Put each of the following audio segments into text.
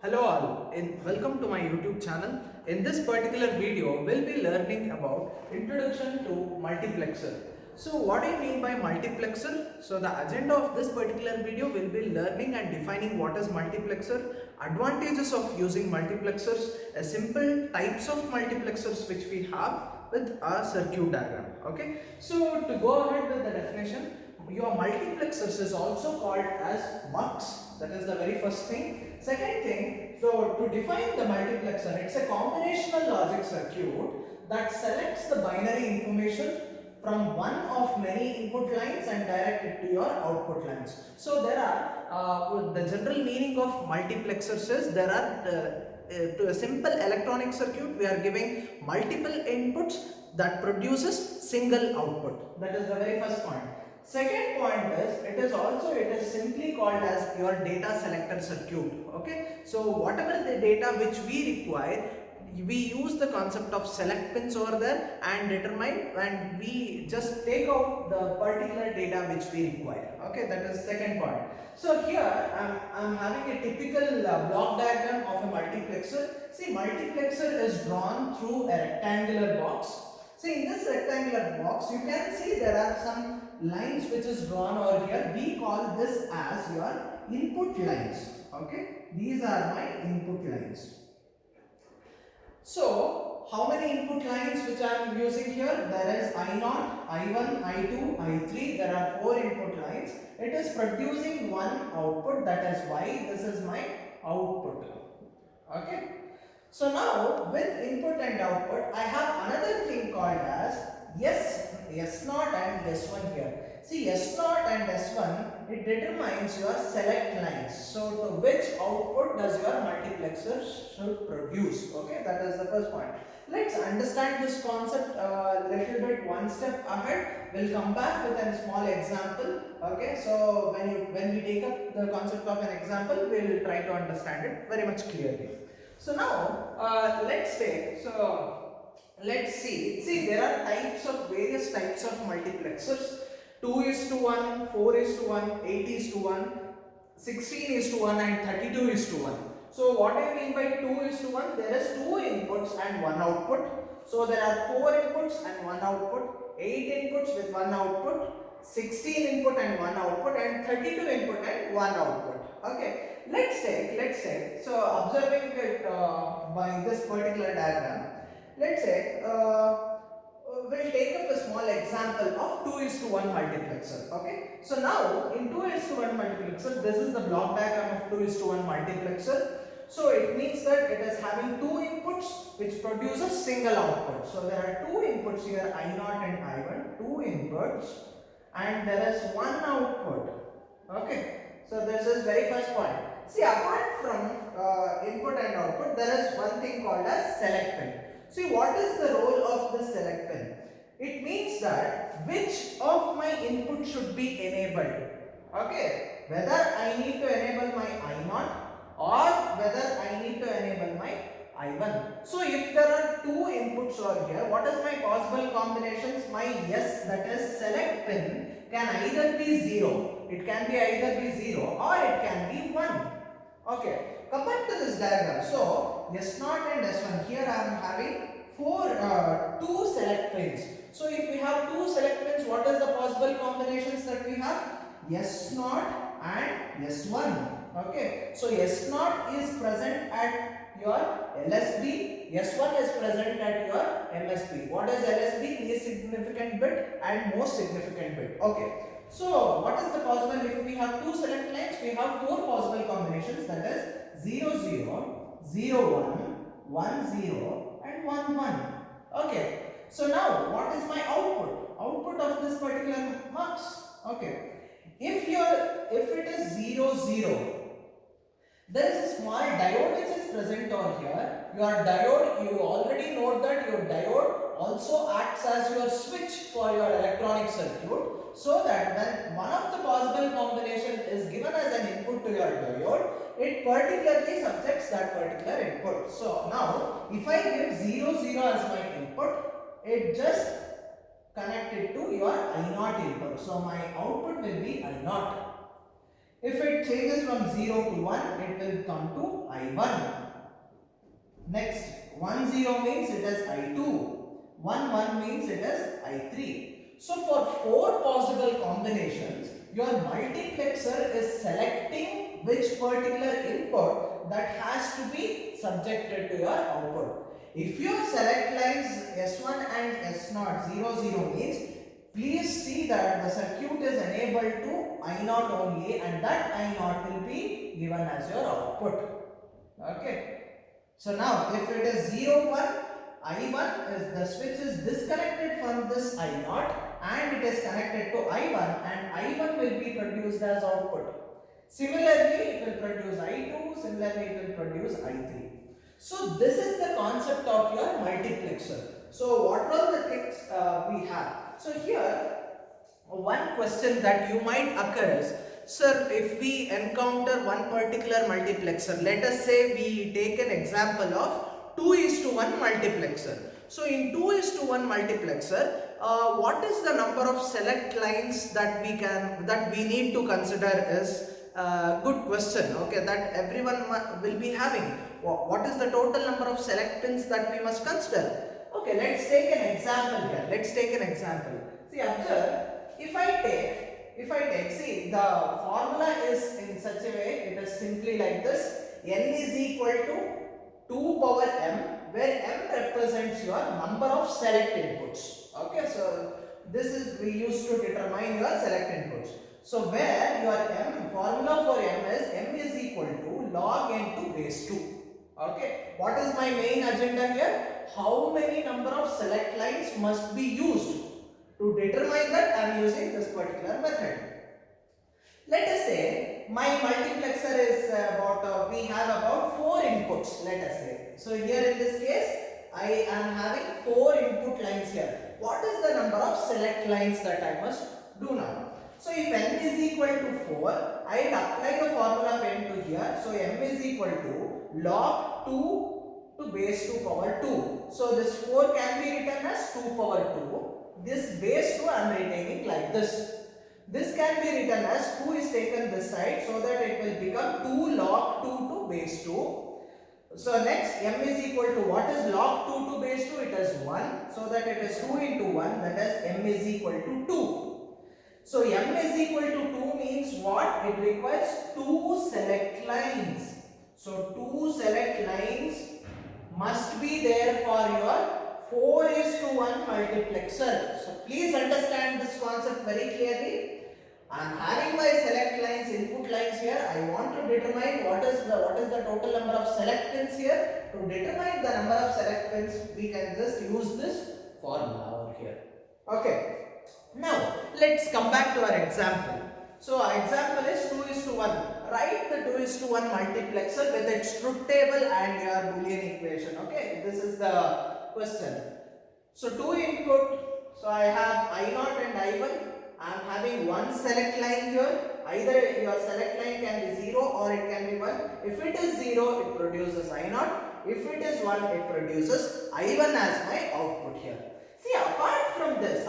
Hello all, welcome to my YouTube channel. In this particular video, we'll be learning about introduction to multiplexer. So what do you mean by multiplexer? So the agenda of this particular video will be learning and defining what is multiplexer, advantages of using multiplexers, a simple types of multiplexers which we have with a circuit diagram. Okay. So to go ahead with the definition, your multiplexers is also called as mux. That is the very first thing. Second thing, so to define the multiplexer, it's a combinational logic circuit that selects the binary information from one of many input lines and direct it to your output lines. So there are the general meaning of multiplexers is there are to a simple electronic circuit we are giving multiple inputs that produces single output. That is the very first point. Second point is it is simply called as your data selector circuit. Okay, so whatever the data which we require, we use the concept of select pins over there and determine, and we just take out the particular data which we require. Okay, that is second point. So here I'm having a typical block diagram of a multiplexer. See, multiplexer is drawn through a rectangular box. See, in this rectangular box you can see there are some lines which is drawn over here. We call this as your input lines. Okay, these are my input lines. So how many input lines which I am using here? There is I0, I1, I2, I3. There are 4 input lines. It is producing one output, that is why this is my output. Okay. So now with input and output, I have another thing called as S0 and S1 here. See, S0 and S1, it determines your select lines. So to which output does your multiplexer should produce. Okay, that is the first point. Let's understand this concept a little bit one step ahead. We'll come back with a small example. Okay, so when we take up the concept of an example, we'll try to understand it very much clearly. So now let's see. See, there are various types of multiplexers. 2:1, 4:1, 8:1, 16:1 and 32:1. So what I mean by 2:1, there is 2 inputs and 1 output. So there are 4 inputs and 1 output, 8 inputs with 1 output, 16 input and 1 output, and 32 input and 1 output. Okay. Let's take, so observing it by this particular diagram, let's say we'll take up a small example of 2:1 multiplexer. Okay, so now in 2:1 multiplexer, this is the block diagram of 2:1 multiplexer. So it means that it is having 2 inputs which produces single output. So there are 2 inputs here, I0 and I1, 2 inputs, and there is 1 output. Okay, so this is very first point. See, apart from input and output, there is one thing called as select pin. See, what is the role of the select pin? It means that which of my input should be enabled. Okay, whether I need to enable my I0 or whether I need to enable my I1. So if there are 2 inputs over here, what is my possible combinations? My that is select pin can either be 0. It can be either be 0 or it can be 1. Okay, come back to this diagram. So S0 and S1, here I am having 2 select pins. So if we have 2 select pins, what is the possible combinations that we have? S0 and S1. Okay, so S0 is present at your LSB, S1 is present at your MSB. What is LSB? Least significant bit and most significant bit. Okay. So what is the possible? If we have 2 select lines, we have 4 possible combinations, that is 0 0, 0 1, 1 0 and 1 1. Okay. So now what is my output? Output of this particular mux. Okay. If it is 0 0, there is a small diode which is present over here. Your diode, you already know that your diode also acts as your switch for your electronic circuit, so that when one of the possible combination is given as an input to your diode, it particularly subjects that particular input. So now if I give 0 0 as my input, it just connected to your I0 input. So my output will be I0. If it changes from 0 to 1, it will come to I1. Next, 1 0 means it is I2. 1 1 means it is I3. So for 4 possible combinations, your multiplexer is selecting which particular input that has to be subjected to your output. If your select lines S1 and S0 0 0 means, please see that the circuit is enabled to I0 only, and that I0 will be given as your output. Okay. So now if it is 0 1, I1 is the switch is disconnected from this I0 and it is connected to I1, and I1 will be produced as output. Similarly, it will produce I2, similarly it will produce I3. So this is the concept of your multiplexer. So what are the things we have? So here one question that you might occur is, sir, if we encounter one particular multiplexer, let us say we take an example of 2:1 multiplexer. So in 2:1 multiplexer, what is the number of select lines that we need to consider is a good question, okay, that everyone will be having. What is the total number of select pins that we must consider? Okay, let's take an example here. Let's take an example. See, observe. See, the formula is in such a way, it is simply like this. N is equal to 2 power m, where m represents your number of select inputs. Okay, so this is we used to determine your select inputs. So where your m, formula for m is equal to log n to base 2. Okay, what is my main agenda here? How many number of select lines must be used? To determine that, I am using this particular method. Let us say my multiplexer is we have about 4 inputs, let us say. So here in this case, I am having 4 input lines here. What is the number of select lines that I must do now? So if n is equal to 4, I will apply the formula of n to here. So m is equal to log 2 to base 2 power 2. So this 4 can be written as 2 power 2. This base 2 I am retaining like this. This can be written as 2 is taken this side, so that it will become 2 log 2 to base 2. So next, m is equal to, what is log 2 to base 2? It is 1. So that it is 2 into 1, that is m is equal to 2. So m is equal to 2 means what? It requires 2 select lines. So 2 select lines must be there for your 4:1 multiplexer. So please understand this concept very clearly. I am having my select lines, input lines here. I want to determine what is the total number of select pins here. To determine the number of select pins, we can just use this formula over here. Okay. Now let's come back to our example. So our example is 2:1. Write the 2:1 multiplexer with its truth table and your Boolean equation. Okay, this is the question. So 2 input. So I have I0 and I1. I am having one select line here. Either your select line can be 0 or it can be 1. If it is 0, it produces I0. If it is 1, it produces I1 as my output here. See, apart from this,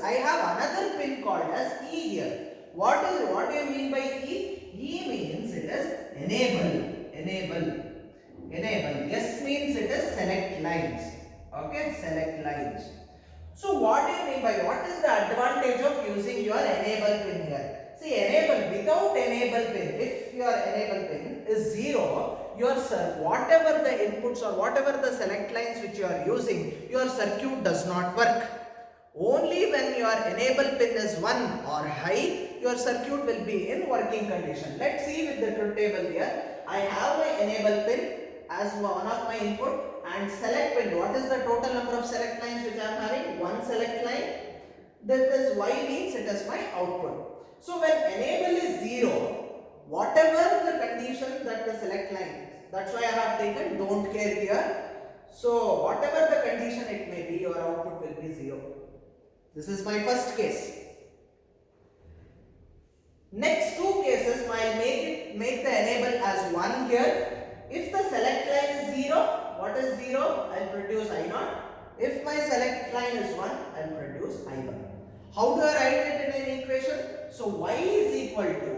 I have another pin called as E here. What do you mean by E? E means it is enable. S means it is select lines. Okay, select lines. So what do you mean by, what is the advantage of using your enable pin here? See, without enable pin, if your enable pin is 0, whatever the inputs or whatever the select lines which you are using, your circuit does not work. Only when your enable pin is 1 or high, your circuit will be in working condition. Let's see with the truth table here. I have my enable pin as one of my input, and select pin. What is the total number of select lines which I am having? One select line. This Y means it is my output. So when enable is 0, whatever the condition that the select line, that's why I have taken don't care here. So whatever the condition it may be, your output will be 0. This is my first case. Next two cases, I will make the enable as 1 here. If the select line is 0, what is 0? I will produce I0. If my select line is 1, I will produce I1. How do I write it in an equation? So Y is equal to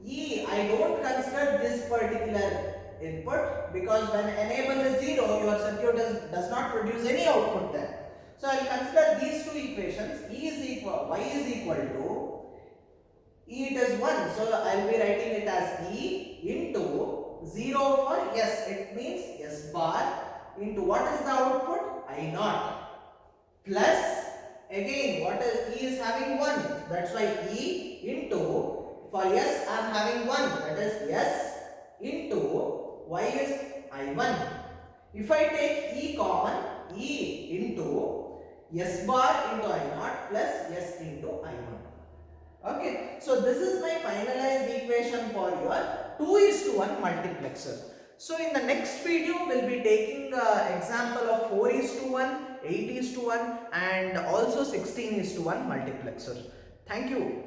I don't consider this particular input because when enable is 0, your circuit does not produce any output there. So I will consider these two equations. Y is equal to, it is 1. So I will be writing it as E into 0 for S. It means S bar into what is the output? I naught. Plus, again, what is E is having 1. That's why E into, for S I am having 1. That is S into Y is I1. If I take E common, E into S bar into I naught plus S into I1. Okay, so this is my finalized equation for your 2:1 multiplexer. So in the next video, we'll be taking example of 4:1, 8:1 and also 16:1 multiplexer. Thank you.